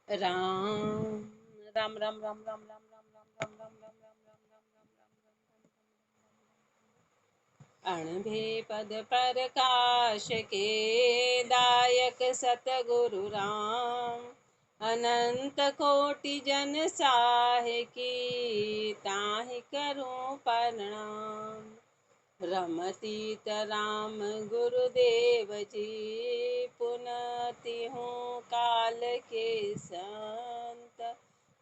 राम राम राम राम राम राम राम राम राम राम राम राम राम राम अणभे पद प्रकाश के दायक सतगुरु राम अनंत कोटि जन साहे की ताहि करूं प्रणाम। रमतीत राम गुरुदेव जी पुनति हूँ काल के संत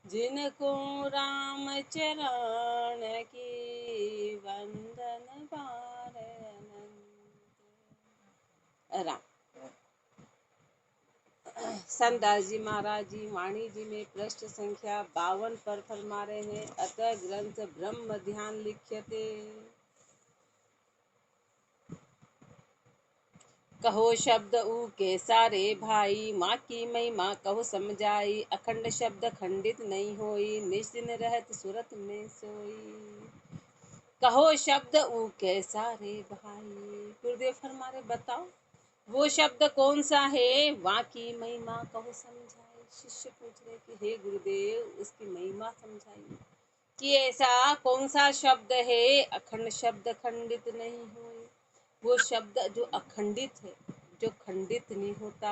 जिनको राम चरण की वंदन बार अनंत। राम संतदास जी महाराज जी वाणी जी में पृष्ठ संख्या 52 पर फरमा रहे हैं। अतः ग्रंथ ब्रह्म ध्यान लिख्यते। कहो शब्द ऊ के सारे भाई, माँ की महिमा कहो समझाई। अखंड शब्द खंडित नहीं होई, निश्चिन रहत सुरत में सोई। कहो शब्द ऊ के सारे भाई, गुरुदेव फरमा रहे बताओ वो शब्द कौन सा है। वहाँ की महिमा कहो समझाई। शिष्य पूछ रहे कि हे गुरुदेव उसकी महिमा समझाइए कि ऐसा कौन सा शब्द है अखंड शब्द खंडित नहीं हुए। वो शब्द जो अखंडित है, जो खंडित नहीं होता।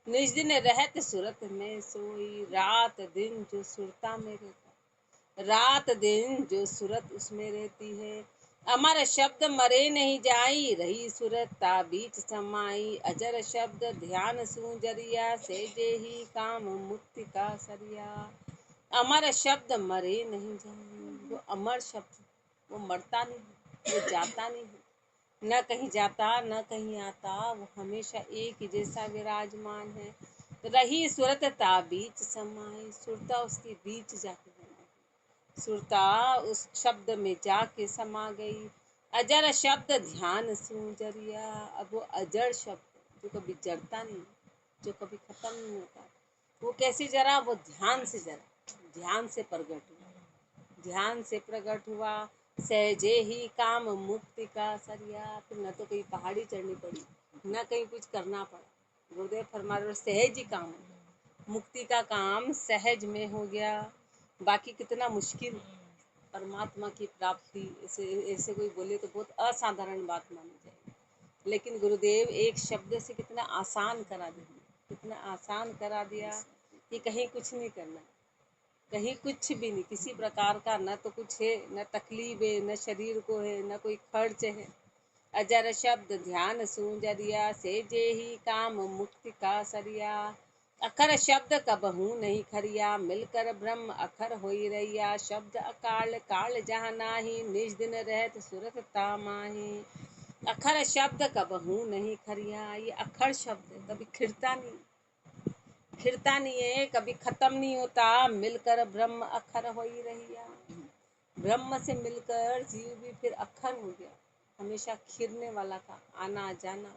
निज दिन रहत सुरत में सोई, रात दिन जो सुरता में रहता, रात दिन जो सुरत उसमें रहती है। अमर शब्द मरे नहीं जाई, रही सुरत ता बीच समाई। अजर शब्द ध्यान सूजरिया, से जे ही काम मुक्ति का सरिया। अमर शब्द मरे नहीं जाई, वो अमर शब्द वो मरता नहीं, वो जाता नहीं, न कहीं जाता न कहीं आता, वो हमेशा एक ही जैसा विराजमान है। रही सुरत ता बीच समाई, सुरता उसके बीच जाके समाई, सुरता उस शब्द में जाके समा गई। अजर शब्द ध्यान सूजरिया, अब वो अजर शब्द जो कभी जड़ता नहीं, जो कभी खत्म नहीं होता, वो कैसे जरा, वो ध्यान से जरा, ध्यान से प्रकट हुआ, ध्यान से प्रकट हुआ। सहजे ही काम मुक्ति का सरिया, फिर न तो कहीं पहाड़ी चढ़नी पड़ी, न कहीं कुछ करना पड़ा। गुरुदेव फरमा रहे सहज ही काम हो गया, मुक्ति का काम सहज में हो गया। बाकी कितना मुश्किल परमात्मा की प्राप्ति, ऐसे ऐसे कोई बोले तो बहुत असाधारण बात मानी जाएगी, लेकिन गुरुदेव एक शब्द से कितना आसान करा दिया, कितना आसान करा दिया कि कहीं कुछ नहीं करना, कहीं कुछ भी नहीं, किसी प्रकार का न तो कुछ है, न तकलीफ है, न शरीर को है, न कोई खर्च है। अजर शब्द ध्यान सूजरिया, से जे ही काम मुक्ति का सरिया। अखर शब्द कबहू नहीं खरिया, मिलकर ब्रह्म अखर होई रैया। शब्द अकाल काल जहाँ नाही, निज दिन रहत सुरत तामाही। अखर शब्द कबहू नहीं खरिया, ये अखर शब्द कभी खिरता नहीं, खिरता नहीं है, कभी खत्म नहीं होता। मिलकर ब्रह्म अखर हो ही रहिया, ब्रह्म से मिलकर जीव भी फिर अखर हो गया, हमेशा खिरने वाला का आना जाना,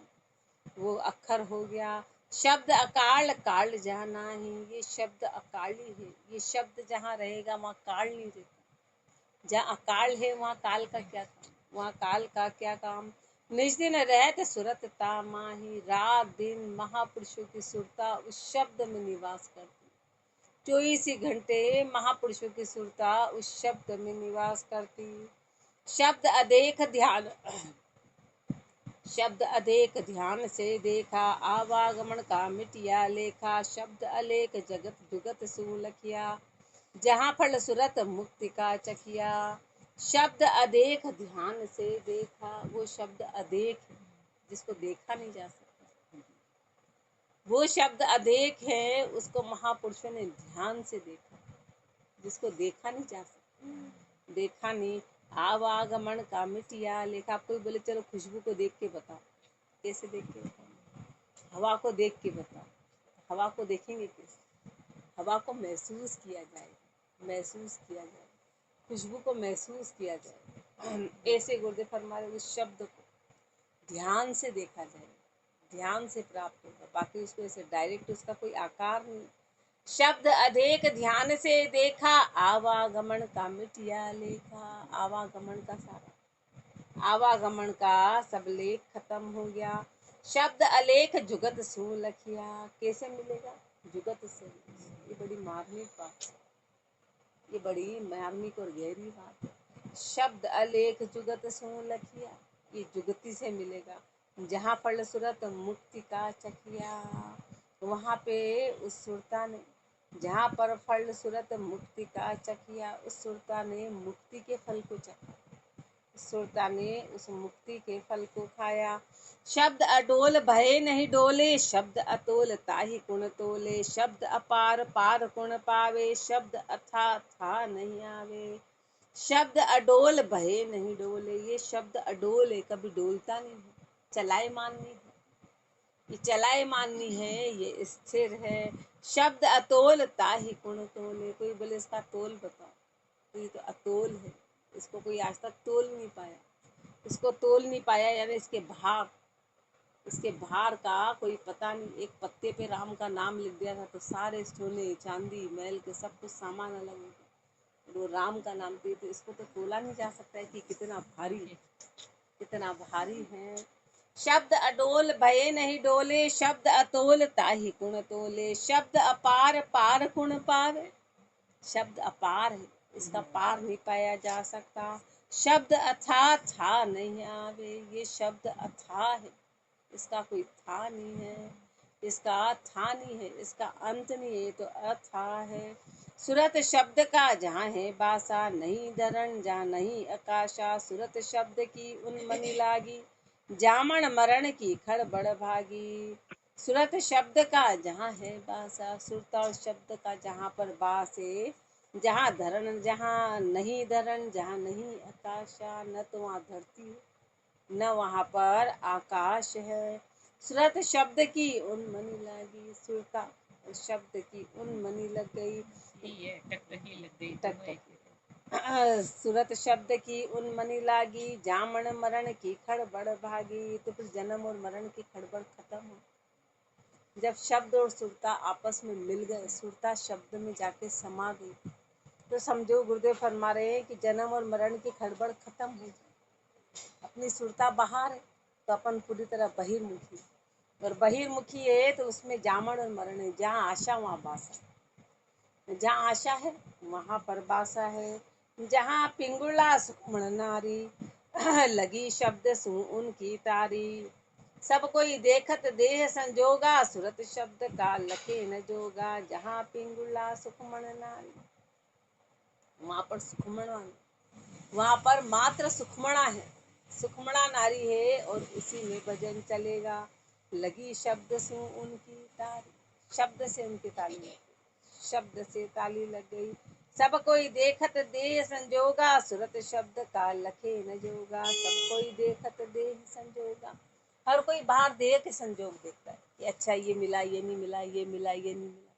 वो अखर हो गया। शब्द अकाल काल जाना ही, ये शब्द अकाली है, ये शब्द जहाँ रहेगा वहाँ काल नहीं रहता। जहाँ अकाल है वहाँ काल का क्या काम, वहाँ काल का क्या काम। निज दिन रहत सुरत ता माही, रात दिन महापुरुषों की सुरता उस शब्द में निवास करती। 24 घंटे महापुरुषों की सुरता उस शब्द में निवास करती। शब्द अदेख ध्यान, शब्द अदेख ध्यान से देखा, आवागमन का मिटिया लेखा। शब्द अलेख जगत जुगत सुलखिया, जहाँ फल सुरत मुक्ति का चकिया। शब्द अदेख ध्यान से देखा, वो शब्द अदेख है जिसको देखा नहीं जा सकता, वो शब्द अदेख है, उसको महापुरुषों ने ध्यान से देखा, जिसको देखा नहीं जा सकता, देखा नहीं। आवागमन का मिटिया लेखा। कोई बोले चलो खुशबू को देख के बताओ, कैसे देख के बताओ, हवा को देख के बताओ, हवा को देखेंगे कैसे, हवा को महसूस किया जाएगा, महसूस किया जाएगा, खुशबू को महसूस किया जाए। ऐसे गुरुदेव फरमा रहे उस शब्द को ध्यान से देखा जाए, ध्यान से प्राप्त होगा, बाकी उसको ऐसे डायरेक्ट उसका कोई आकार नहीं। शब्द अधिक ध्यान से देखा, आवागमन का मिटिया लेखा। आवागमन का सारा, आवागमन का सब लेख खत्म हो गया। शब्द अलेख जुगत सुलखिया, कैसे मिलेगा, जुगत से, ये बड़ी मार्मिक बात, ये बड़ी मार्मिक और गहरी बात है। शब्द अलेख जुगत सो लखिया, ये जुगती से मिलेगा। जहाँ फल सुरत मुक्ति का चखिया, वहाँ पे उस सुरता ने, जहाँ पर फल सुरत मुक्ति का चखिया, उस सुरता ने मुक्ति के फल को चखा, सुरता ने उस मुक्ति के फल को खाया। शब्द अडोल भये नहीं डोले, शब्द अतोल ताहि गुण तोले, शब्द अपार पार गुण पावे, शब्द अथा था नहीं आवे। शब्द अडोल भये नहीं डोले, ये शब्द अडोल है, कभी डोलता नहीं है, चलाए माननी है, ये चलाए माननी है, ये स्थिर है। शब्द अतोल ताहि गुण तोले, कोई बोले इसका तोल बताओ, तो ये तो अतोल है, इसको कोई आज तक तोल नहीं पाया, इसको तोल नहीं पाया, यानी इसके भार का कोई पता नहीं। एक पत्ते पे राम का नाम लिख दिया था तो सारे सोने चांदी मैल के सब कुछ सामान अलग हो गया, वो राम का नाम पे, तो इसको तो तोला नहीं जा सकता है कि कितना भारी है, कितना भारी है। शब्द अडोल भये नहीं डोले, शब्द अतोल ताहि गुण तोले, शब्द अपार पार गुण पावे, शब्द अपार है, इसका पार नहीं पाया जा सकता। शब्द अथाह था नहीं आवे, ये शब्द अथाह है, इसका कोई था नहीं है, इसका था नहीं है, इसका अंत नहीं है, तो अथाह है। सुरत शब्द का जहाँ है बासा, नहीं धरण जहाँ नहीं आकाशा, सुरत शब्द की उन्मनी लागी, जामन मरण की खड़बड़ भागी। सुरत शब्द का जहाँ है बासा, सुरता शब्द का जहाँ पर बास है, जहाँ धरण जहाँ नहीं धरण, जहाँ नहीं आकाशा, न तो वहाँ धरती है न वहाँ पर आकाश है। सुरत शब्द की उन्मनी लगी, सुरता शब्द की उन्मनी लग गई, टकटकी लग गई, टकटकी। सुरत शब्द की उन्मनी लागी, जामन मरण की खड़बड़ भागी, तो फिर जन्म और मरण की खड़बड़ खत्म हो। जब शब्द और सुरता आपस में मिल गए, सुरता शब्द में जाके समा गई, तो समझो गुरुदेव फरमा रहे हैं कि जन्म और मरण की खड़बड़ खत्म हो जाए। अपनी सुरता बाहर है तो अपन पूरी तरह बहिर्मुखी, और बहिर्मुखी है तो उसमें जामन और मरण है। जहाँ आशा वहाँ बासा, जहाँ आशा है वहाँ पर बासा है। जहाँ पिंगुला सुखमण नारी, लगी शब्द सु उनकी तारी, सब कोई देखत देह संजोगा, सुरत शब्द का लखे न जोगा। जहाँ पिंगुला सुखमण नारी, वहाँ पर सुखमण, वहाँ पर मात्र सुखमणा है, सुखमणा नारी है, और उसी में भजन चलेगा। लगी शब्द से उनकी ताली, शब्द से उनकी ताली लग गई, शब्द से ताली लग गई। सब कोई देखत देह संजोगा, सुरत शब्द का लखे न जोगा। सब कोई देखत देह संजोगा, हर कोई बाहर देह के संजोग देखता है कि अच्छा ये मिला, ये नहीं मिला, ये मिला, ये नहीं मिला,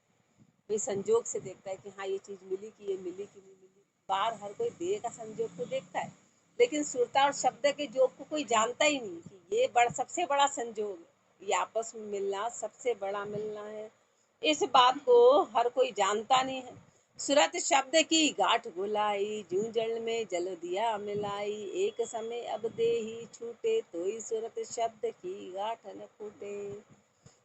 ये संजोग से देखता है कि हाँ ये चीज़ मिली कि ये मिली कि नहीं मिली। बाहर हर कोई देह का संजोग तो देखता है, लेकिन सुरता और शब्द के योग को कोई जानता ही नहीं कि ये बड़ा सबसे बड़ा संजोग है, ये आपस में मिलना सबसे बड़ा मिलना है। इस बात को हर कोई जानता नहीं है। सुरत शब्द की गांठ गुलाई, जूं जल में जल दिया मिलाई। एक समय अब दे ही छूटे, तोई सुरत शब्द की गांठ न फूटे।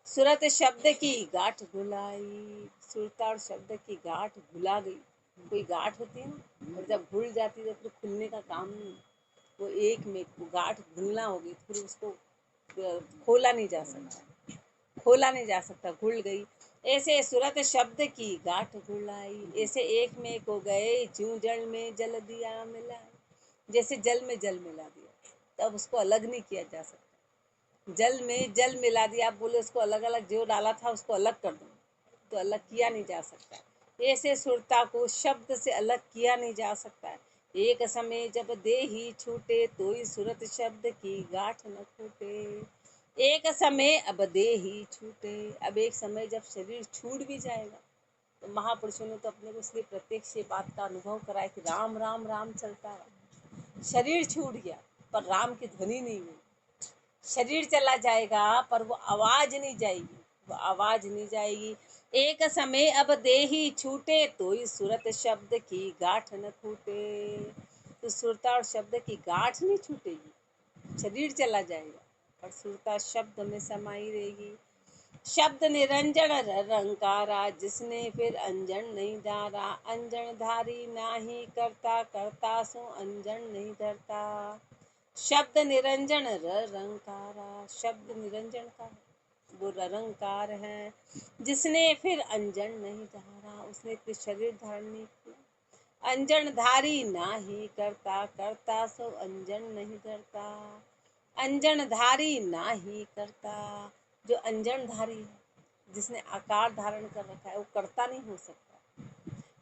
सुरत शब्द की गांठ घुलाई, सुरता और शब्द की गांठ घुला गई। कोई गांठ होती है ना, और जब घुल जाती है तो फिर खुलने का काम नहीं, वो एक में वो गांठ घुलना होगी, फिर उसको खोला नहीं जा सकता, खोला नहीं जा सकता, घुल गई। ऐसे सुरत शब्द की गांठ घुलाई, ऐसे एक में एक हो गए, जूं जल में जल दिया मिला, जैसे जल में जल मिला दिया, तब उसको अलग नहीं किया जा सकता। जल में जल मिला दिया, आप बोले उसको अलग अलग जो डाला था उसको अलग कर दो, तो अलग किया नहीं जा सकता। ऐसे सुरता को शब्द से अलग किया नहीं जा सकता। एक समय जब दे ही छूटे, तो ही सुरत शब्द की गांठ न फूटे। एक समय अब दे ही छूटे, अब एक समय जब शरीर छूट भी जाएगा, तो महापुरुषों ने तो अपने को इसलिए प्रत्यक्ष बात का अनुभव कराया कि राम राम राम चलता रहा। शरीर छूट गया पर राम की ध्वनि नहीं हुई, शरीर चला जाएगा पर वो आवाज नहीं जाएगी, वो आवाज नहीं जाएगी। एक समय अब दे ही छूटे, तो ही सुरत शब्द की गांठ न फूटे। तो सुरता और शब्द की गांठ नहीं छूटेगी, शरीर चला जाएगा पर सुरता शब्द में समाई रहेगी। शब्द निरंजन रंकारा, जिसने फिर अंजन नहीं धारा। अंजन धारी नाही करता, करता सो अंजन नहीं धरता। शब्द निरंजन रंकारा, शब्द निरंजन का वो रंकार है, जिसने फिर अंजन नहीं धारा, उसने फिर शरीर धारण नहीं किया। अंजन धारी नाही करता, करता सो अंजन नहीं धरता। अंजन धारी नाही करता, जो अंजन धारी है, जिसने आकार धारण कर रखा है, वो कर्ता नहीं हो सकता,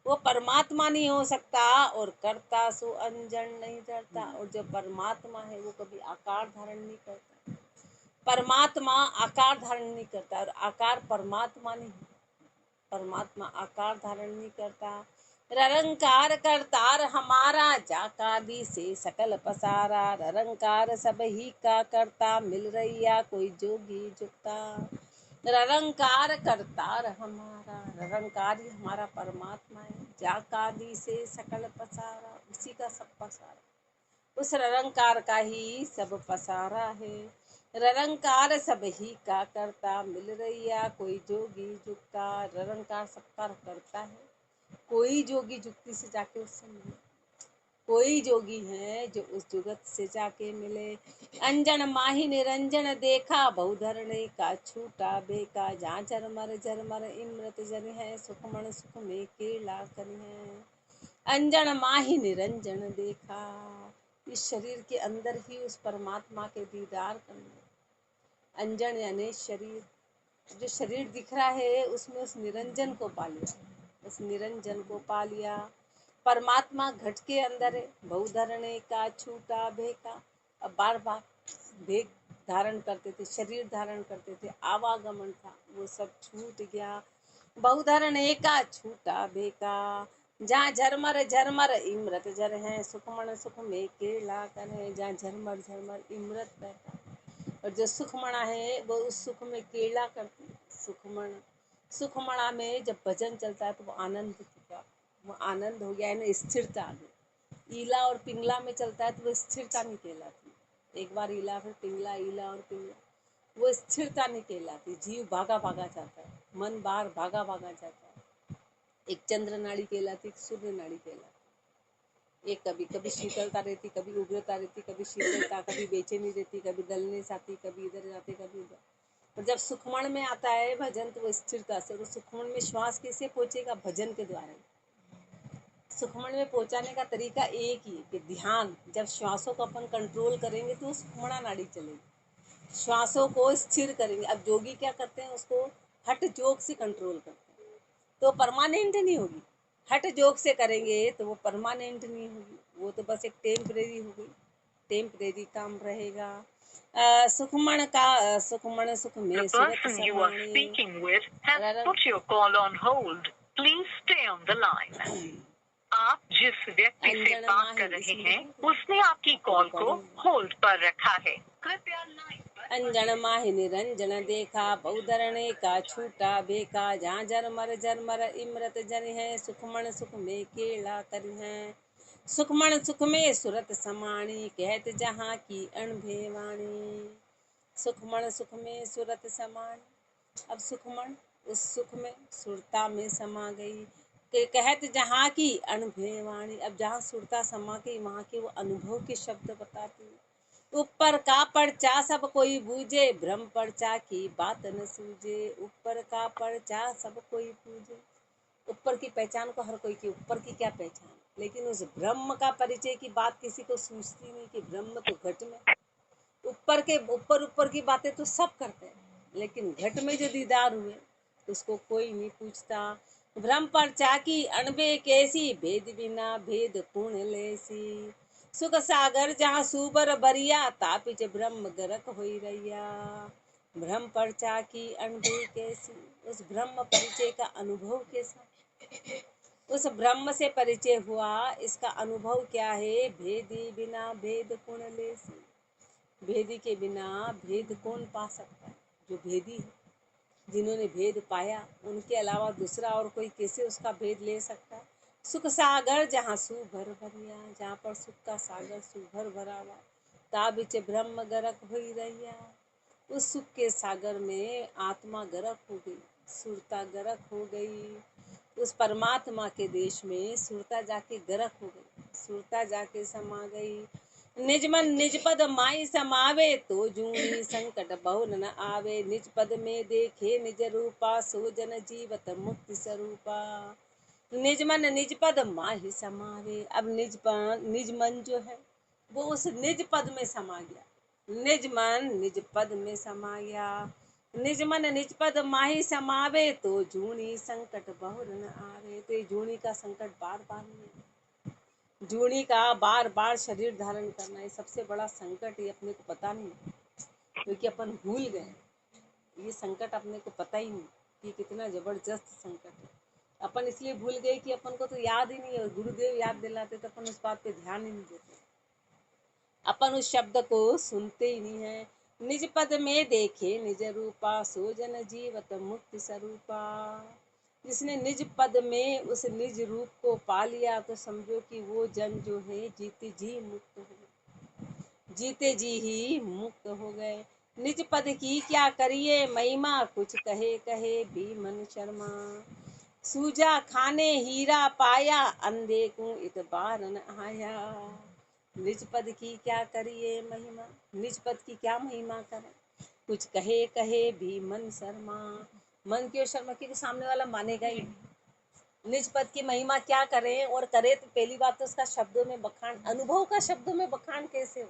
वो परमात्मा नहीं हो सकता। और कर्ता सो अंजन नहीं धरता, और जो परमात्मा है वो कभी आकार धारण नहीं करता। परमात्मा आकार धारण नहीं करता, और आकार परमात्मा नहीं, परमात्मा आकार धारण नहीं करता। ररंकार करतार हमारा, जाकादी से सकल पसारा। ररंकार सब ही का करता, मिल रैया कोई जोगी जुगता। ररंकार करतार हमारा, ररंकार ही हमारा परमात्मा है। जाकादी से सकल पसारा, उसी का सब पसारा, उस ररंकार का ही सब पसारा है। ररंकार सब ही का करता, मिल रैया कोई जोगी जुगता। ररंकार सबका करता है, कोई जोगी जुक्ति से जाके उससे मिले, कोई जोगी है जो उस जुगत से जाके मिले। अंजन माही निरंजन देखा, बहुधरणे का छूटा बेका। जहाँ झरमर झरमर इमृत जन है, सुखमण सुख में केला कर है। अंजन माही निरंजन देखा, इस शरीर के अंदर ही उस परमात्मा के दीदार करना। अंजन यानी शरीर, जो शरीर दिख रहा है उसमें उस निरंजन को पा लिया, उस निरंजन को पा लिया। परमात्मा घट के अंदर है, बहुधरणे का छूटा भेका। अब बार बार भेक धारण करते थे, शरीर धारण करते थे, आवागमन था, वो सब छूट गया। बहुधरणे का छूटा भेका। जहाँ झरमर झरमर इमृत जर है, सुखमण सुख में केला कर है। जहाँ झरमर झरमर इमृत बहता, और जो सुखमणा है वो उस सुख में केला करती है। सुखमण, सुखमणा में जब भजन चलता है तो वो आनंद चुका, वो आनंद हो गया, है स्थिरता आ गई। ईला और पिंगला में चलता है तो वो स्थिरता नहीं कहलाती। एक बार ईला फिर पिंगला, ईला और पिंगला, वो स्थिरता नहीं कहलाती। जीव भागा भागा जाता है, मन बाहर भागा भागा जाता है। एक चंद्र नाड़ी कहलाती, एक सूर्य नाड़ी कहलाती। एक कभी कभी शीतलता रहती, कभी उग्रता रहती, कभी शीतलता, कभी बेचैनी रहती, कभी दलने से आती, कभी इधर जाते, कभी उधर। और जब सुखमण में आता है भजन तो वो स्थिरता से। और सुखमण में श्वास कैसे पहुंचेगा? भजन के द्वारा। सुखमण में पहुंचाने का तरीका एक ही कि ध्यान, जब श्वासों को अपन कंट्रोल करेंगे तो सुखमणा नाड़ी चलेगी, श्वासों को स्थिर करेंगे। अब जोगी क्या करते हैं, उसको हठ जोग से कंट्रोल करते हैं, तो परमानेंट नहीं होगी। हठ जोग से करेंगे तो वो परमानेंट नहीं होगी, वो तो बस एक टेम्परेरी होगी, टेम्परेरी काम रहेगा। सुखमण का सुखमण सुख में सूरत समानी। आप जिस व्यक्ति से बात कर रहे हैं उसने आपकी कॉल को होल्ड पर रखा है, कृपया लाइन पर। अंजन माहि निरंजन देखा, बहुधरणे का छूटा बेका। जहाँ झरमर झरमर इमृत जन है, सुखमण सुख में केला कर है। सुखमण सुख में सूरत समाणी, कहत जहाँ की अणभेवाणी। सुखमण सुख में सूरत समाणी, अब सुखमण उस सुख में सुरता में समा गई। के कहत जहाँ की अनुभवाणी, अब जहाँ सुरता समा गई वहाँ के वो अनुभव के शब्द बताती है। ऊपर का पर्चा सब कोई बूझे, ब्रह्म पर्चा की बात न सूझे। ऊपर का पर्चा सब कोई पूजे, ऊपर की पहचान को हर कोई की, ऊपर की क्या पहचान, लेकिन उस ब्रह्म का परिचय की बात किसी को सूझती नहीं कि ब्रह्म तो घट में। ऊपर के ऊपर की बातें तो सब करते हैं, लेकिन घट में जो दीदार हुए उसको कोई नहीं पूछता। भ्रम पर चाकी अणबे कैसी, भेद बिना भेद पूर्ण लेसी। सुख सागर जहाँ सुबर बरिया, तापिच ब्रह्म गरक होई रैया। भ्रम पर चाकी अणबे कैसी, उस ब्रह्म परिचय का अनुभव कैसा, उस ब्रह्म से परिचय हुआ, इसका अनुभव क्या है? भेदी बिना भेद पूर्ण लेसी। भेदी के बिना भेद कौन पा सकता है? जो भेदी है, जिन्होंने भेद पाया, उनके अलावा दूसरा और कोई कैसे उसका भेद ले सकता है? सुख सागर जहाँ सुभर भरिया, जहाँ पर सुख का सागर सुभर भरा हुआ, ता बिच ब्रह्म गरक हुई रैया। उस सुख के सागर में आत्मा गर्क हो गई, सुरता गर्क हो गई। उस परमात्मा के देश में सुरता जाके गर्क हो गई, सुरता जाके समा गई। निज मन निज पद माई समावे, तो जूनी संकट बहु न आवे। निज पद में देखे निज रूपा, सो जन जीवत मुक्ति स्वरूपा। निज मन निज पद माही समावे। अब निज मन जो है वो उस निज पद में समा गया, निज मन निज पद में समा गया। निज मन निज पद माही समावे, तो जूनी संकट बहु न आवे। तो ये जूनी का संकट बार बार नहीं है, जूनी का बार बार शरीर धारण करना है सबसे बड़ा संकट। ये अपने को पता नहीं, क्योंकि अपन भूल गए ये संकट, अपने को पता ही नहीं कि कितना जबरदस्त संकट है। अपन इसलिए भूल गए कि अपन को तो याद ही नहीं है, गुरुदेव याद दिलाते तो अपन उस बात पे ध्यान ही नहीं देते, अपन उस शब्द को सुनते ही नहीं है। निज पद में देखे निज रूपा, सो जन जीवत मुक्ति स्वरूपा। जिसने निज पद में उस निज रूप को पा लिया, तो समझो कि वो जन जो है जीते जी मुक्त हो गए, जीते जी ही मुक्त हो गए। निज पद की क्या करिए महिमा, कुछ कहे कहे भी मन शर्मा। सूजा खाने हीरा पाया, अंधे को इतबार न आया। निज पद की क्या करिए महिमा, निज पद की क्या महिमा करें, कुछ कहे कहे भी मन शर्मा। मन क्यों शर्मा, क्योंकि सामने वाला मानेगा ही नहीं। निज पद की महिमा क्या करें, और करे तो पहली बात तो उसका शब्दों में बखान, अनुभव का शब्दों में बखान कैसे हो।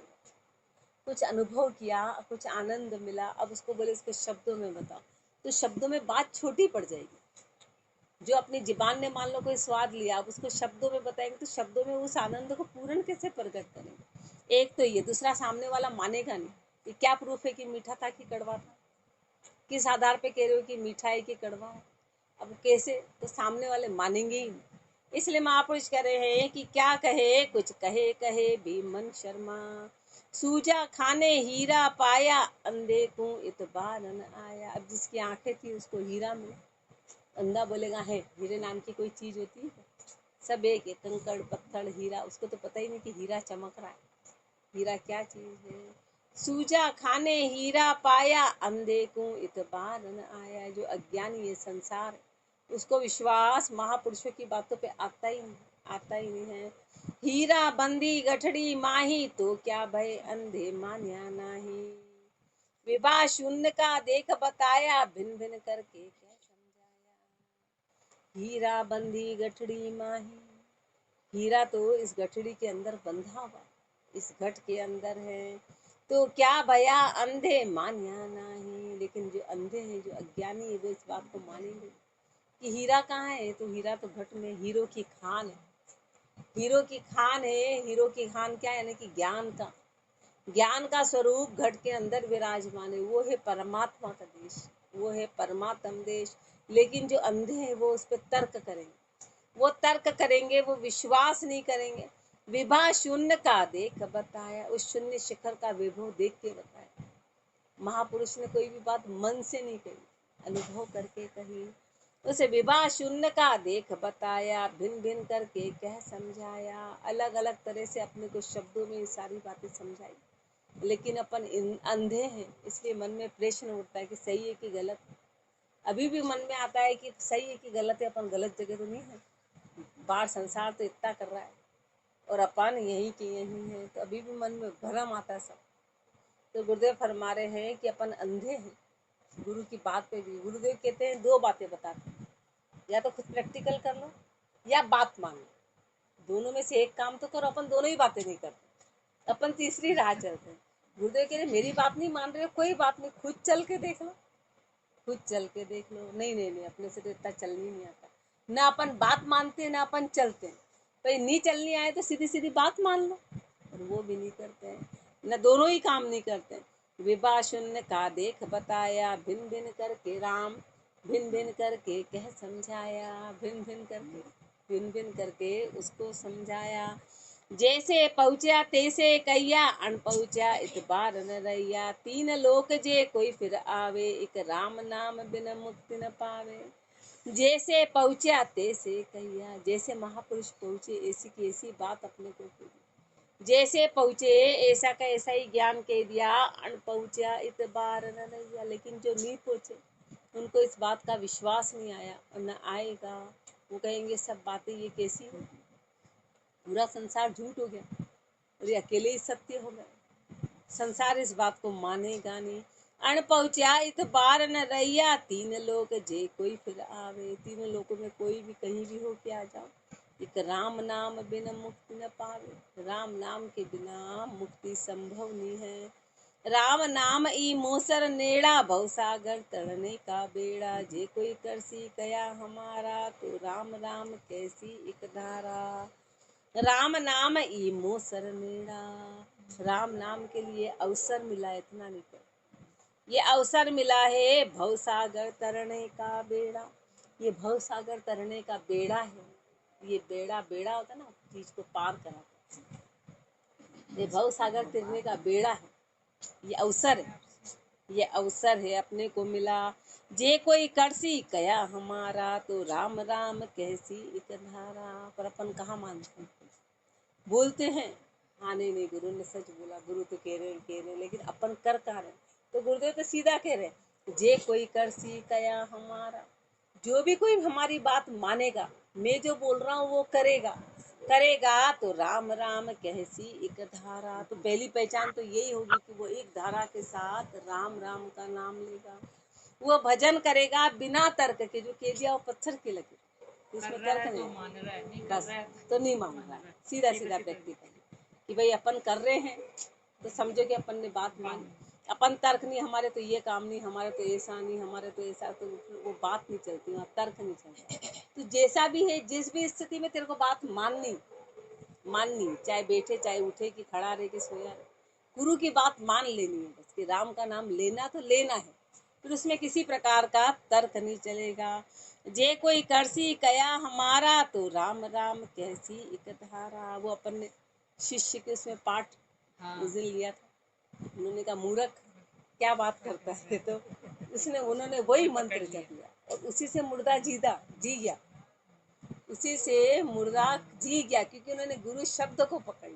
कुछ अनुभव किया, कुछ आनंद मिला, अब उसको बोले इसको शब्दों में बताओ, तो शब्दों में बात छोटी पड़ जाएगी। जो अपनी ज़ुबान ने मान लो कोई स्वाद लिया, अब उसको शब्दों में बताएंगे तो शब्दों में उस आनंद को पूर्ण कैसे प्रकट करेंगे। एक तो ये, दूसरा सामने वाला मानेगा नहीं। ये क्या प्रूफ है कि मीठा था कि कड़वा था, किस आधार पे कह रहे हो कि मीठा है कि कड़वा है। अब कैसे, तो सामने वाले मानेंगे ही नहीं। इसलिए महापुरुष कह रहे हैं कि क्या कहे, कुछ कहे कहे भी मन शर्मा। सूजा खाने हीरा पाया, अंधे को इतबार न आया। अब जिसकी आंखें थी उसको हीरा मिला, अंधा बोलेगा है हीरे नाम की कोई चीज होती है, सब एक है, कंकड़ पत्थर हीरा, उसको तो पता ही नहीं कि हीरा चमक रहा है, हीरा क्या चीज है। सूजा खाने हीरा पाया, अंधे को इतबार न आया। जो अज्ञानी है संसार, उसको विश्वास महापुरुषों की बातों पे आता ही नहीं, आता ही नहीं है। हीरा बंदी गठड़ी माही, तो क्या भय अंधे मान्या नाही। विवाह शून्य का देख बताया, भिन भिन करके क्या समझाया। हीरा बंदी गठड़ी माही, हीरा तो इस गठड़ी के अंदर बंधा हुआ, इस घट के अंदर है। तो क्या भया अंधे मान्या नहीं। लेकिन जो अंधे हैं, जो अज्ञानी है, वो इस बात को मानेंगे कि हीरा कहाँ है, तो हीरा तो घट में, हीरो की खान है, हीरो की खान है। हीरो की खान क्या है, यानी कि ज्ञान का, ज्ञान का स्वरूप घट के अंदर विराजमान है। वो है परमात्मा का देश, वो है परमात्म देश। लेकिन जो अंधे हैं वो उस पर तर्क करेंगे, वो तर्क करेंगे, वो विश्वास नहीं करेंगे। विभा शून्य का देख बताया, उस शून्य शिखर का विभव देख के बताया। महापुरुष ने कोई भी बात मन से नहीं कही, अनुभव करके कही। उसे विभा शून्य का देख बताया, भिन्न भिन्न करके कह समझाया। अलग अलग तरह से अपने को शब्दों में सारी बातें समझाई। लेकिन अपन अंधे हैं, इसलिए मन में प्रश्न उठता है कि सही है कि गलत। अभी भी मन में आता है कि सही है कि गलत है, अपन गलत जगह तो नहीं है। बाहर संसार तो इतना कर रहा है और अपन यही के यही है, तो अभी भी मन में भ्रम आता है सब। तो गुरुदेव फरमा रहे हैं कि अपन अंधे हैं गुरु की बात पे भी। गुरुदेव कहते हैं दो बातें बताते हैं, या तो खुद प्रैक्टिकल कर लो या बात मान लो, दोनों में से एक काम तो करो। अपन दोनों ही बातें नहीं करते, अपन तीसरी राह चलते हैं। गुरुदेव कह रहे मेरी बात नहीं मान रहे हो, कोई बात नहीं, खुद चल के देख लो, खुद चल के देख लो। नहीं नहीं नहीं, अपने से तो इतना चल नहीं आता, ना अपन बात मानते हैं ना अपन चलते हैं। तो नहीं चलनी आए तो सीधी सीधी बात मान लो, और वो भी नहीं करते हैं, ना दोनों ही काम नहीं करते हैं। विभा शून्य का देख बताया, भिन्न भिन्न करके राम, भिन्न भिन्न करके कह समझाया। भिन्न भिन्न करके, भिन्न भिन्न करके उसको समझाया। जैसे पहुँचा तैसे कहिया, अन पहुँचा इतबार न रहिया। तीन लोक जे कोई फिर आवे, एक राम नाम बिन मुक्ति न पावे। जैसे पहुँचा तैसे कहिया, जैसे महापुरुष पहुँचे ऐसी की ऐसी बात अपने को कही। जैसे पहुँचे ऐसा का ऐसा ही ज्ञान कह दिया, अन पहुँचा इतबार न रहिया। लेकिन जो नहीं पहुँचे उनको इस बात का विश्वास नहीं आया और न आएगा। वो कहेंगे सब बातें ये कैसी होगी, पूरा संसार झूठ हो गया और ये अकेले ही सत्य हो गए। संसार इस बात को मानेगा नहीं। अण पहुँचा इतबार न रहिया, तीन लोक जे कोई फिर आवे। तीनों लोकों में कोई भी कहीं भी हो के आ जाओ, एक राम नाम बिना मुक्ति न पावे। राम नाम के बिना मुक्ति संभव नहीं है। राम नाम ई मोसर नेड़ा, भवसागर तड़ने का बेड़ा। जे कोई करसी कया हमारा, तो राम राम कैसी एक धारा। राम नाम ई मोसर नेड़ा, राम नाम के लिए अवसर मिला, इतना नहीं कर, ये अवसर मिला है भवसागर तरने का बेड़ा। ये भवसागर तरने का बेड़ा है। ये बेड़ा होता ना, चीज को पार करा, ये भवसागर तरने का बेड़ा है। ये अवसर है, ये अवसर है अपने को मिला। जे कोई करसी कया हमारा, तो राम राम कैसी एक धारा। पर अपन कहाँ मानते हैं, बोलते हैं हाँ नहीं गुरु ने सच बोला, गुरु तो कह रहे लेकिन अपन कर कहाँ रहे। तो गुरुदेव तो सीधा कह रहे, जे कोई करसी कया हमारा, जो भी कोई हमारी बात मानेगा, मैं जो बोल रहा हूँ वो करेगा तो राम राम कैसी एक धारा। तो पहली पहचान तो यही होगी कि वो एक धारा के साथ राम राम का नाम लेगा। वो भजन करेगा बिना तर्क के, जो कह दिया वो पत्थर के लगे, इसमें तर्क नहीं, बस तो नहीं मान रहा है, सीधा प्रैक्टिकल कि भाई अपन कर रहे हैं तो समझो कि अपन ने बात मानी। अपन तर्क नहीं, हमारे तो ये काम नहीं, हमारे तो ऐसा नहीं, हमारे तो ऐसा, तो वो बात नहीं चलती, वहाँ तर्क नहीं चलता। तो जैसा भी है, जिस भी स्थिति में तेरे को बात माननी, चाहे बैठे चाहे उठे कि खड़ा रहे कि सोया रहे, गुरु की बात मान लेनी है बस, कि राम का नाम लेना तो लेना है। फिर उसमें किसी प्रकार का तर्क नहीं चलेगा। जे कोई करसी कया हमारा, तो राम राम कैसी एक धारा। वो अपन ने शिष्य के उसमें पाठ उस दिन लिया था, उन्होंने कहा मूर्ख क्या बात करता है, तो उन्होंने वही मंत्र जप लिया और उसी से मुर्दा जी गया, उसी से मुर्दा जी गया, क्योंकि उन्होंने गुरु शब्द को पकड़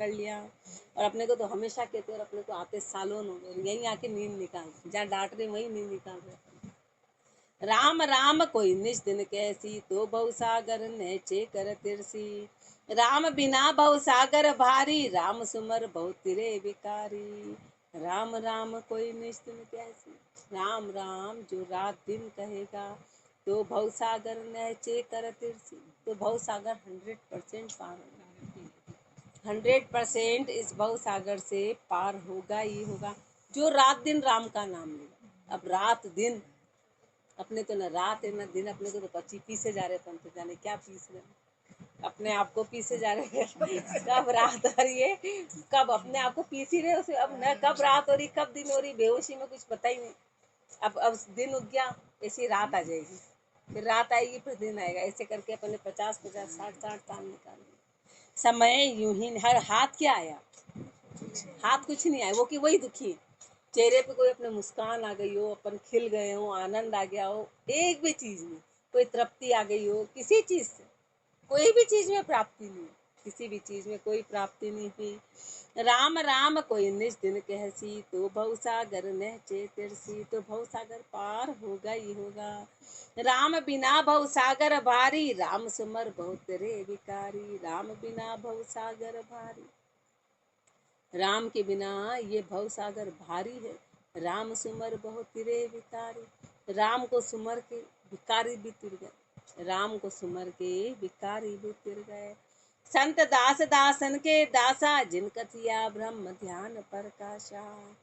लिया। और अपने को तो हमेशा कहते, और अपने को आते सालों हो गए, यहीं आके नींद निकाल, जहाँ डांट रहे वहीं नींद निकाल रहे। राम राम कोई निज दिन कैसी, तो भवसागर नैचे कर तिरसी। राम बिना भवसागर भारी, राम सुमर बहुत तिरे बिकारी। राम राम कोई निज दिन कैसी, राम राम जो रात दिन कहेगा, तो भवसागर नैचे कर तिरसी। तो भवसागर 100% पार होगा, 100% इस भवसागर से पार होगा ही होगा, जो रात दिन राम का नाम लेगा। अब रात दिन अपने तो न रात है न दिन, अपने को तो पची पीसे जा रहे, अपन तो जाने क्या पीस रहे, अपने आप को पीसे जा रहे कब रात आ रही है, कब अपने आप को पीस ही रहे उसे, अब न कब रात हो रही कब दिन हो रही, बेहोशी में कुछ पता ही नहीं। अब दिन उग गया, ऐसी रात आ जाएगी, फिर रात आएगी, फिर दिन आएगा, ऐसे करके अपने 50 60 साल निकाल दिए। समय यूं ही, हर हाथ क्या आया, हाथ कुछ नहीं आया, वो कि वही दुखी है। चेहरे पे कोई अपने मुस्कान आ गई हो, अपन खिल गए हो, आनंद आ गया हो, एक भी चीज में कोई तृप्ति आ गई हो, किसी चीज से, कोई भी चीज में प्राप्ति नहीं, किसी भी चीज में कोई प्राप्ति नहीं हुई। राम राम कोई निज दिन कहसी, तो भवसागर नहचे तिरसी। तो भवसागर पार होगा ही होगा। राम बिना भवसागर भारी, राम सुमर बहुत रे विकारी। राम बिना भवसागर भारी, राम के बिना ये भवसागर भारी है। राम सुमर बहुत तिरे विकारी। राम को सुमर के भिकारी भी तिर गए, राम को सुमर के भिकारी भी तिर गए। संत दास दासन के दासा, जिन कथिया ब्रह्म ध्यान प्रकाशा।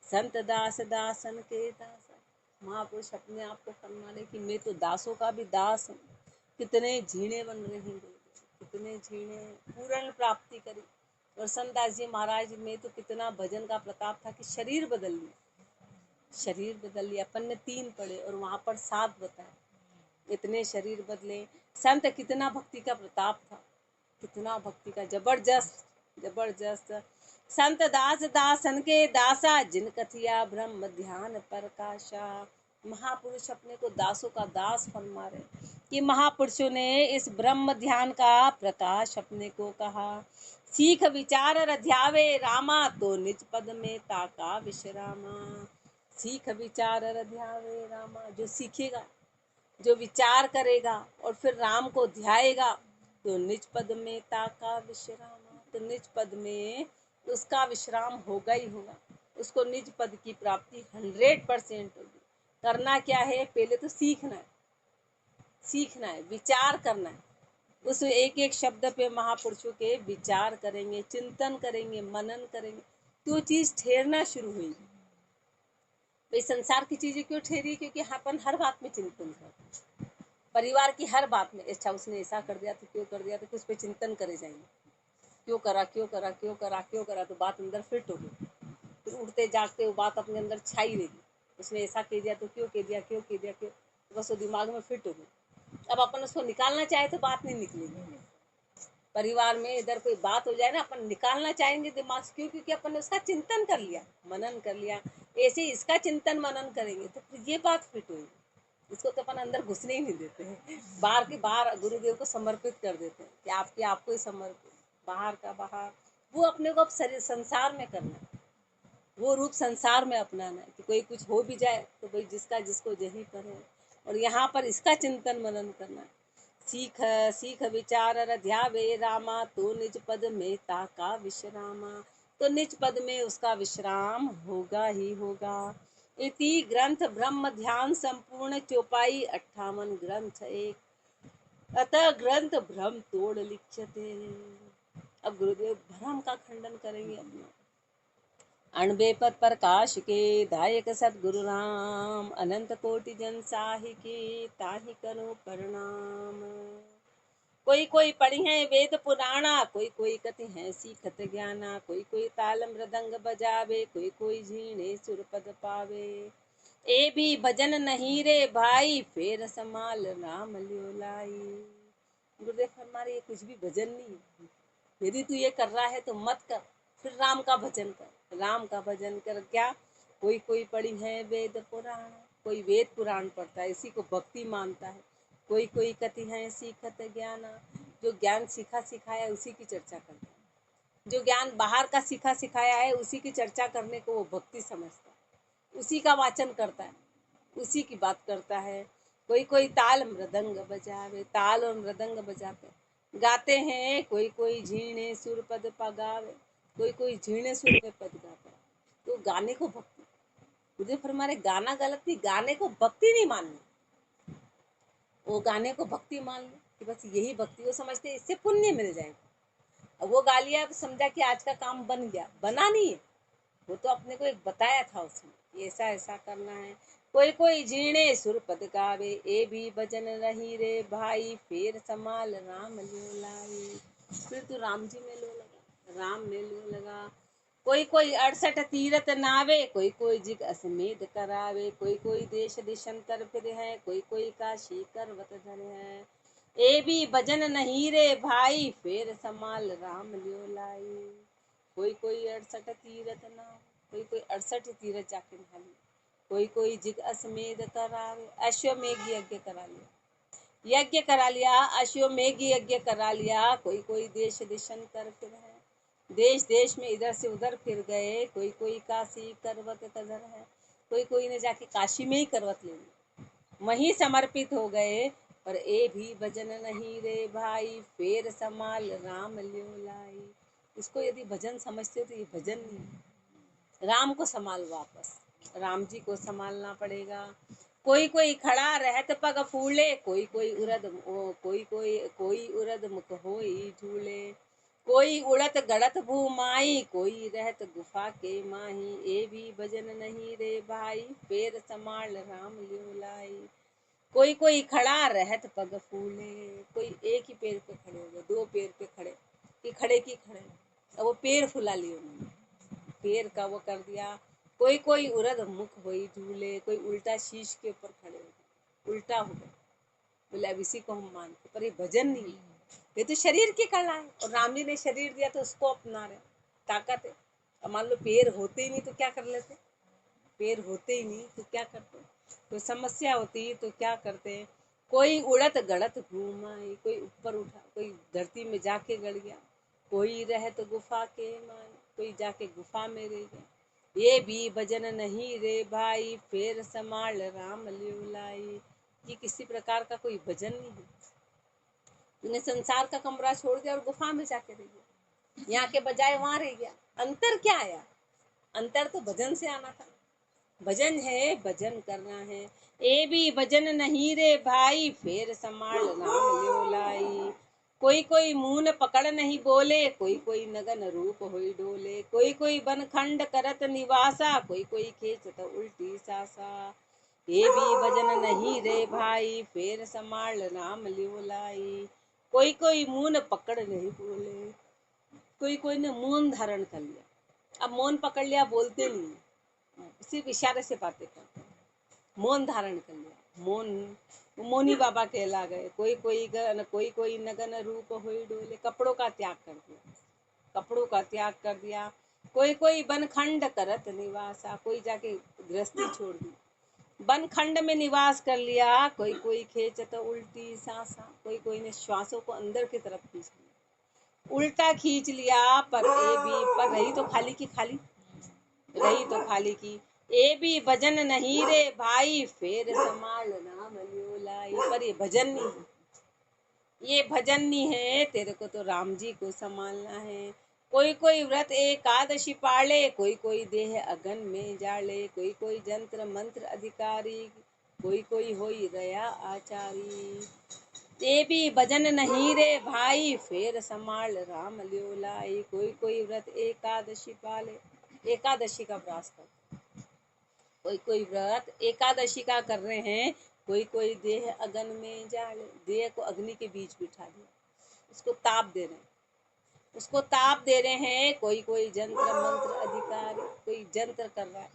संत दास दासन के दासा, महापुरुष अपने आप को फरमाने कि मैं तो दासों का भी दास हूँ। कितने झीणे बन रहे हैं, कितने झीणे, पूर्ण प्राप्ति करी। और संतदास जी महाराज में तो कितना भजन का प्रताप था कि शरीर बदल लिया। अपन ने 3 पढ़े और वहाँ पर 7 बताए, इतने शरीर बदले। संत कितना भक्ति का प्रताप था, कितना भक्ति का, जबरदस्त। संत दास दासन के दासा, जिन कथिया ब्रह्म ध्यान प्रकाशा। महापुरुष अपने को दासों का दास फरमा रहे, कि महापुरुषों ने इस ब्रह्म ध्यान का प्रकाश अपने को कहा। सीख विचार रध्यावे रामा, तो निज पद में ताका विश्रामा। सीख विचार रध्यावे रामा, जो सीखेगा, जो विचार करेगा और फिर राम को ध्याएगा, तो निज पद में ताका विश्रामा, तो निज पद में उसका विश्राम होगा ही होगा। उसको निज पद की प्राप्ति 100% होगी। करना क्या है, पहले तो सीखना है, सीखना है, विचार करना है। उस एक एक शब्द पे महापुरुषों के विचार करेंगे, चिंतन करेंगे, मनन करेंगे, तो चीज ठहरना शुरू हुई। भाई संसार की चीजें क्यों ठहरी? क्योंकि अपन हर बात में चिंतन करते हैं। परिवार की हर बात में, अच्छा उसने ऐसा कर दिया तो क्यों कर दिया, तो उस पर चिंतन करे जाएंगे, क्यों करा क्यों करा क्यों करा क्यों करा, तो बात अंदर फिट होगी। फिर उठते जागते वो बात अपने अंदर छाई रहेगी, उसने ऐसा कह दिया तो क्यों कह दिया, क्यों कह दिया, क्यों, तो बस वो दिमाग में फिट होगी। अब अपन उसको निकालना चाहे तो बात नहीं निकलेगी। परिवार में इधर कोई बात हो जाए ना, अपन निकालना चाहेंगे दिमाग से, क्यों? क्योंकि अपन ने उसका चिंतन कर लिया, मनन कर लिया। ऐसे इसका चिंतन मनन करेंगे तो फिर ये बात फिट होगी। इसको तो अपन अंदर घुसने ही नहीं देते हैं, बाहर के बाहर गुरुदेव को समर्पित कर देते हैं कि आपके आपको ही समर्पित, बाहर का बाहर। वो अपने को अब संसार में करना है, वो रूप संसार में अपनाना है कि कोई कुछ हो भी जाए तो भाई जिसका जिसको यही पर है, और यहाँ पर इसका चिंतन मनन करना है। सीख सीख विचार रध्यावे रामा, तो निज पद में ताका विश्रामा, तो निज पद में उसका विश्राम होगा ही होगा। इति ग्रंथ ब्रह्म ध्यान संपूर्ण चौपाई 58 ग्रंथ एक, अतः ग्रंथ भ्रम तोड़ लिखते। अब गुरुदेव भ्रम का खंडन करेंगे अपना। अणबे पद प्रकाश के दायक सतगुरु राम, अनंत कोटि जन साहि के ताहि करो प्रणाम। कोई कोई पढ़ी है वेद पुराणा, कोई कोई कथि है सीखत ज्ञाना, कोई कोई ताल मृदंग बजावे, कोई कोई झीणे सुरपद पावे। ए भी भजन नहीं रे भाई, फेर समाल राम लियो लाई। गुरुदेव हमारे ये कुछ भी भजन नहीं है। यदि तू ये कर रहा है तो मत कर, फिर राम का भजन कर। राम का भजन कर क्या? कोई कोई पढ़ी है वेद पुराण, कोई वेद पुराण पढ़ता है, इसी को भक्ति मानता है। कोई कोई कथि है सीखत ज्ञाना, जो ज्ञान सीखा सिखाया है उसी की चर्चा करता है। जो ज्ञान बाहर का सीखा सिखाया है उसी की चर्चा करने को वो भक्ति समझता है, उसी का वाचन करता है, उसी की बात करता है। कोई कोई ताल मृदंग बजावे, ताल और मृदंग बजाते गाते हैं। कोई कोई झीणे सुर पद पगावे, कोई झीणे सुर पे पद गाता है। तो गाने को भक्ति, मुझे फिर हमारे गाना गलत नहीं, गाने को भक्ति नहीं माननी, वो गाने को भक्ति मान लो कि बस यही भक्ति, वो समझते इससे पुण्य मिल जाएगा। अब वो गा लिया तो समझा कि आज का काम बन गया, बना नहीं है, वो तो अपने को एक बताया था उसमें ऐसा ऐसा करना है। कोई कोई जीणे सुर पद गावे, ए भी भजन रही रे भाई, फेर समाल राम लियो लाई। फिर तो राम जी में लो लगा, राम में लो लगा। कोई कोई 68 तीरथ नावे, कोई जिग असमेध करावे, कोई देश देशांतर फिर है, कोई काशी करवत धर है। ए भी भजन नहीं रे भाई, फेर समाल राम लियो लाई। कोई 68 तीरथ नाव, कोई 68 तीरथ जाके नहा लिया, कोई जिग अश्वमेध करावे, अश्वमेघ यज्ञ करा लिया, यज्ञ करा लिया, अश्वमेघ यज्ञ करा लिया। कोई देश देशांतर फिर है, देश देश में इधर से उधर फिर गए। कोई काशी करवत कधर है, कोई ने जाके काशी में ही करवत ले ली, वहीं समर्पित हो गए। पर ए भी भजन नहीं रे भाई, फेर समाल राम लियो लाई। इसको यदि भजन समझते हो तो ये भजन नहीं है। राम को संभाल, वापस राम जी को संभालना पड़ेगा। कोई खड़ा रहत पग फूले, कोई उरद मुख होई झूले। कोई उड़त गड़त भूमाई, कोई रहत गुफा के माही। ए भी भजन नहीं रे भाई, पैर संभाल राम लियो लाई। कोई खड़ा रहत पग फूले, कोई एक ही पैर पे खड़े हो गए, दो पैर पे खड़े कि खड़े की खड़े, अब वो पैर फुला लिए उन्होंने, पैर का वो कर दिया। कोई उरद मुख होई झूले, कोई उल्टा शीश के ऊपर खड़े हो गए, उल्टा हो गए। बोले अब इसी को हम मानते, पर ये भजन नहीं है, ये तो शरीर की कला है। और राम जी ने शरीर दिया तो उसको अपना रहे, ताकत है। अब मान लो पैर होते ही नहीं तो क्या कर लेते, पैर होते ही नहीं तो क्या करते, कोई समस्या होती तो क्या करते। कोई उड़त गड़त घूमाई, कोई ऊपर उठा, कोई धरती में जाके गड़ गया, कोई रह तो गुफा के माई, कोई जाके गुफा में रह गया। ये भी भजन नहीं रे भाई, फिर समाल राम लिवलाई। ये किसी प्रकार का कोई भजन नहीं है। तूने संसार का कमरा छोड़ दिया और गुफा में जाके रह गया, यहाँ के बजाय वहां रह गया। अंतर क्या आया? अंतर तो भजन से आना था। भजन है, भजन करना है। ए भी भजन नहीं रे भाई, फिर समाल राम लिवलाई। कोई कोई मून पकड़ नहीं बोले, कोई कोई नगन रूप होई डोले, कोई कोई बनखंड करत निवासा, कोई कोई खेचत उल्टी सासा। ये भी भजन नहीं रे भाई, फिर समाल राम लिवलाई। कोई कोई मून पकड़ नहीं बोले, कोई कोई ने मौन धारण कर लिया। अब मौन पकड़ लिया, बोलते नहीं, सिर्फ इशारे से बातें करते हैं। मौन धारण कर लिया, मौन, मौनी बाबा कहला गए। कोई कोई नगन रूप होई डोले, कपड़ों का त्याग कर दिया, कपड़ों का त्याग कर दिया। कोई कोई बनखंड करत निवासा, कोई जाके गृहस्थी छोड़ दी, बनखंड में निवास कर लिया। कोई कोई खेचत उल्टी सांसा, कोई कोई ने श्वासों को अंदर की तरफ खींच लिया, उल्टा खींच लिया। पर रही तो खाली की खाली, रही तो खाली की। ए भी भजन नहीं रे भाई, फिर समाल नाम लिवलाई। पर ये भजन नहीं है, ये भजन नहीं है। तेरे को तो राम जी को संभालना है। कोई कोई व्रत एकादशी पाले, कोई कोई देह अगन में जाले, कोई कोई जंत्र मंत्र अधिकारी, कोई कोई होई रया आचारी। ये भी भजन नहीं रे भाई, फिर समाल राम लिवलाई। कोई कोई व्रत एकादशी पाले, एकादशी का व्रत कर, कोई कोई व्रत एकादशी का कर रहे हैं। कोई कोई देह अगन में जाले, देह को अग्नि के बीच बिठा दिया, उसको ताप दे रहे हैं, उसको ताप दे रहे हैं। कोई कोई जंत्र मंत्र अधिकारी, कोई जंत्र कर रहा है,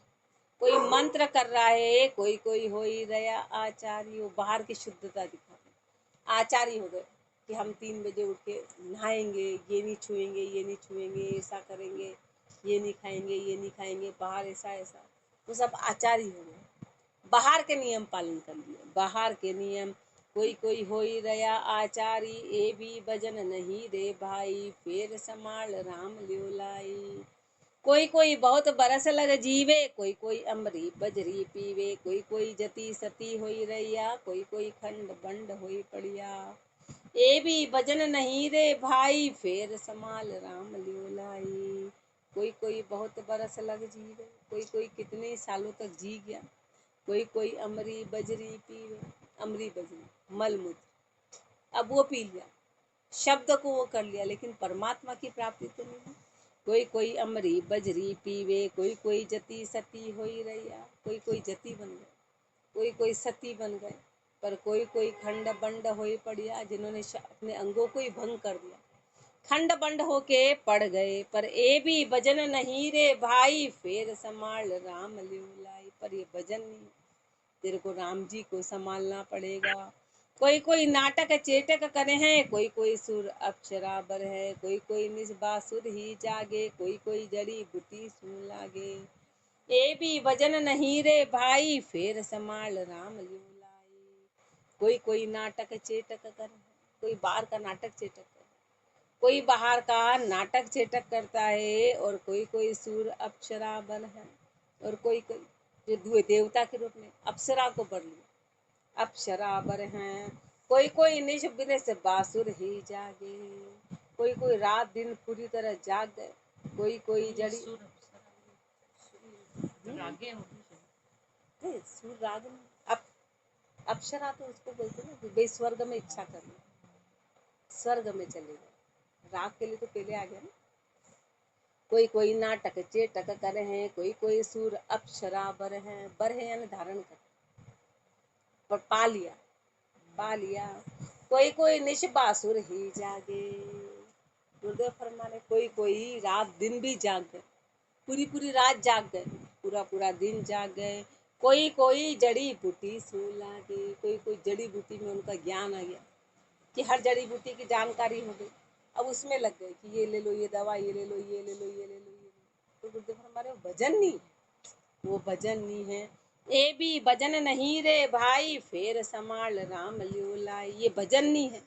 कोई मंत्र कर रहा है। कोई कोई होई रया आचार्य, वो बाहर की शुद्धता दिखा रहे, आचार्य हो गए कि हम 3 बजे उठ के नहाएंगे, ये नहीं छुएंगे, ये नहीं छुएंगे, ऐसा करेंगे, ये नहीं खाएंगे, ये नहीं खाएंगे, बाहर ऐसा ऐसा, वो सब आचार्य हो गए, बाहर के नियम पालन कर लिए, बाहर के नियम। कोई कोई होई रया आचारी, ए भी भजन नहीं रे भाई, फिर समाल राम लिवलाई। कोई कोई बहुत बरस लग जीवे, कोई कोई अमरी बजरी पीवे, कोई कोई जति सती होई रैया, कोई कोई खंड बंड होई पड़िया। ए भी भजन नहीं रे भाई, फिर समाल राम लिवलाई। कोई कोई बहुत बरस लग जीवे, कोई कोई कितने सालों तक जी गया, कोई कोई अमरी बजरी पीवे, अमरी बजरी मलमूत्र, अब वो पी लिया, शब्द को वो कर लिया, लेकिन परमात्मा की प्राप्ति तो नहीं। कोई कोई अमरी बजरी पीवे, कोई कोई जति सती होई रैया, कोई कोई जति बन गए, कोई कोई सती बन गए, पर कोई कोई खंड बंड होई पड़िया, जिन्होंने अपने अंगों को ही भंग कर दिया, खंड बंड होके पड़ गए। पर ए भी भजन नहीं रे भाई, फिर समाल राम लिवलाई। पर ये भजन नहीं, तेरे को राम जी को संभालना पड़ेगा। कोई कोई नाटक चेटक करे हैं, कोई कोई सुर अप्सराबर है, कोई कोई निज बासुर ही जागे, कोई कोई जड़ी बूटी सुन लागे। ए भी भजन नहीं रे भाई, फिर समाल राम लिवलाई। कोई कोई नाटक चेटक करे, कोई बाहर का नाटक चेटक करे, कोई बाहर का नाटक चेटक करता है, और कोई कोई सुर अप्सरा बन है, और कोई कोई जो देवता के रूप में अप्सरा को बर लिया, अप्सरा बर हैं। कोई कोई निज बिन से बासुर ही जागे, कोई कोई रात दिन पूरी तरह जाग गए, कोई कोई जड़ी सुर राग में अप्सरा तो उसको बोलते ना कि भाई स्वर्ग में इच्छा करना, स्वर्ग में चले गए, राग के लिए तो पहले आ गया ना। कोई कोई नाटक चेटक करे हैं, कोई कोई सुर अप्सरा बर हैं, बर है यानी धारण कर, पर पा लिया, पा लिया। कोई कोई निश बासुर ही जागे, गुरुदेव फरमाने कोई कोई रात दिन भी जाग गए, पूरी पूरी रात जाग गए, पूरा पूरा दिन जाग गए। कोई कोई जड़ी बूटी सू लागे, कोई कोई जड़ी बूटी में उनका ज्ञान आ गया कि हर जड़ी बूटी की जानकारी हो गई, अब उसमें लग गए कि ये ले लो, ये दवा, ये ले लो, ये ले लो, ये ले लो, ये ले लो। तो गुरुदेव हमारे वो भजन नहीं, वो भजन नहीं है। ये भी भजन नहीं रे भाई, फेर संभाल राम लियो लाई। ये भजन नहीं है,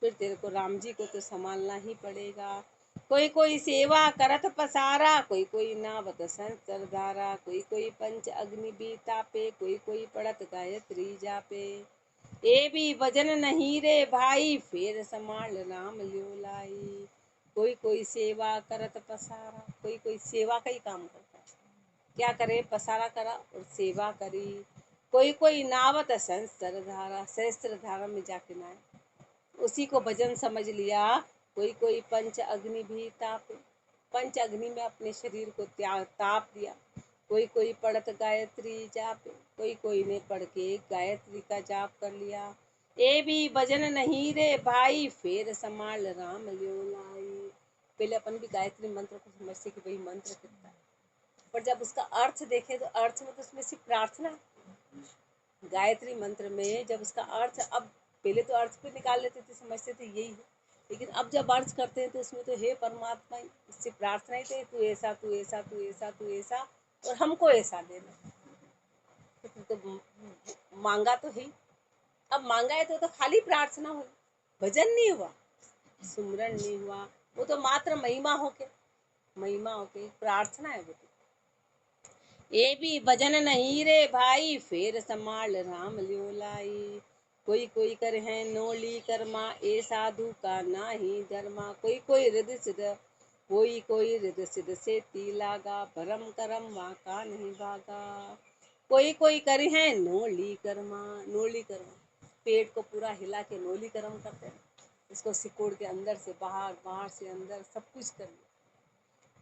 फिर तेरे को राम जी को तो संभालना ही पड़ेगा। कोई कोई सेवा करत पसारा, कोई कोई नावत संसर धारा, कोई कोई पंच अग्नि भी तापे, कोई कोई पढ़त गायत्री जापे। ये भी भजन नहीं रे भाई, फेर संभाल राम लियो लाई। कोई कोई सेवा करत पसारा, कोई कोई सेवा का ही काम करता है। क्या करे, पसारा करा और सेवा करी। कोई कोई नावत सहस्त्र धारा, सहस्त्र धारा में जाके नहाए, उसी को भजन समझ लिया। कोई कोई पंच अग्नि भी ताप, पंच अग्नि में अपने शरीर को त्याग ताप दिया। कोई कोई पढ़त गायत्री जाप, कोई कोई ने पढ़ के गायत्री का जाप कर लिया। ये भी भजन नहीं रे भाई, फेर संभाल राम लियो लाई। पहले अपन भी गायत्री मंत्र को समझते कि भाई मंत्र कितना है, पर जब उसका अर्थ देखे तो अर्थ में तो उसमें सिर्फ प्रार्थना है। गायत्री मंत्र में जब उसका अर्थ, अब पहले तो अर्थ पे निकाल लेते थे, समझते थे यही है, लेकिन अब जब अर्थ करते हैं तो उसमें तो हे परमात्मा, इससे प्रार्थना ही थे, तू ऐसा तू ऐसा तू ऐसा तू ऐसा और हमको ऐसा देना। तो मांगा तो ही, अब मांगा है तो खाली प्रार्थना हुई, भजन नहीं हुआ, सुमरन नहीं हुआ, वो तो मात्र महिमा होके प्रार्थना है वो तो। ये भी भजन नहीं रे भाई, फेर संभाल राम लियो लाई। कोई कोई कर है नोली कर्मा, ए साधु का नाही धर्मा। कोई कोई हृदय सिद्ध, कोई हृदय सिद्ध से ती लागा, भरम करम वहाँ का नहीं भागा। कोई कर है नोली कर्मा, नोली कर्मा पेट को पूरा हिला के नोली कर्म करते हैं, इसको सिकोड़ के अंदर से बाहर, बाहर से अंदर सब कुछ कर लिया।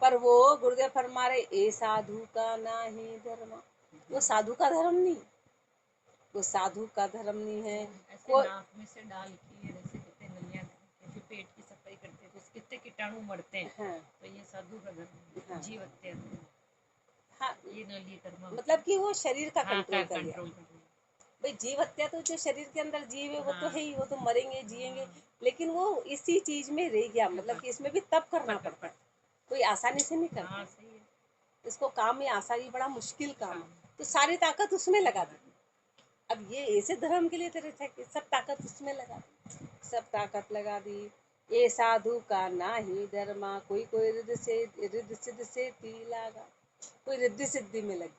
पर वो गुरुदेव फरमा रहे, ए साधु का नाही धर्म, वो साधु का धर्म नहीं, वो साधु का धर्म नहीं है। ऐसे नाक में से डाल के जैसे कितने नलियां ऐसे पेट की सफाई करते हैं तो कितने कीटाणु मरते हैं। हाँ। तो ये साधु का धर्म। हाँ। जीव हत्या। हाँ, ये नली कर्म मतलब कि वो शरीर का कंट्रोल हाँ, कर लिया। भाई जीव हत्या तो जो शरीर के अंदर जीव है वो तो है ही, वो तो मरेंगे जिएंगे, लेकिन वो इसी चीज में रह गया, मतलब कि इसमें भी तप करना पड़ता है, कोई आसानी से नहीं करता। हाँ, सही है। इसको काम में आसानी बड़ा मुश्किल काम है, तो सारी ताकत उसमें लगा दी। अब ये ऐसे धर्म के लिए तेरे थे कि सब ताकत उसमें लगा दी, सब ताकत लगा दी। ये साधु का ना ही धर्मा, कोई कोई रिद्ध सिद्ध से ती लागा, कोई रिद्धि सिद्धि में लग गया,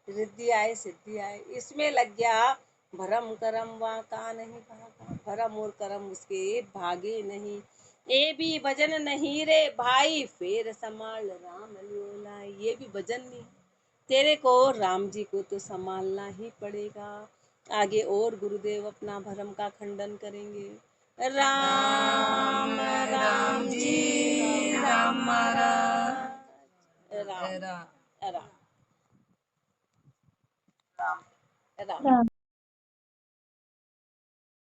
रिद्धि आए सिद्धि आए इसमें लग गया। भरम करम वहाँ का नहीं भागा, भरम और करम उसके भागे नहीं। ये भी भजन नहीं रे भाई, फेर संभाल राम लियो लाई। ये भी भजन नहीं, तेरे को राम जी को तो संभालना ही पड़ेगा। आगे और गुरुदेव अपना भरम का खंडन करेंगे। राम राम जी राम राम राम राम।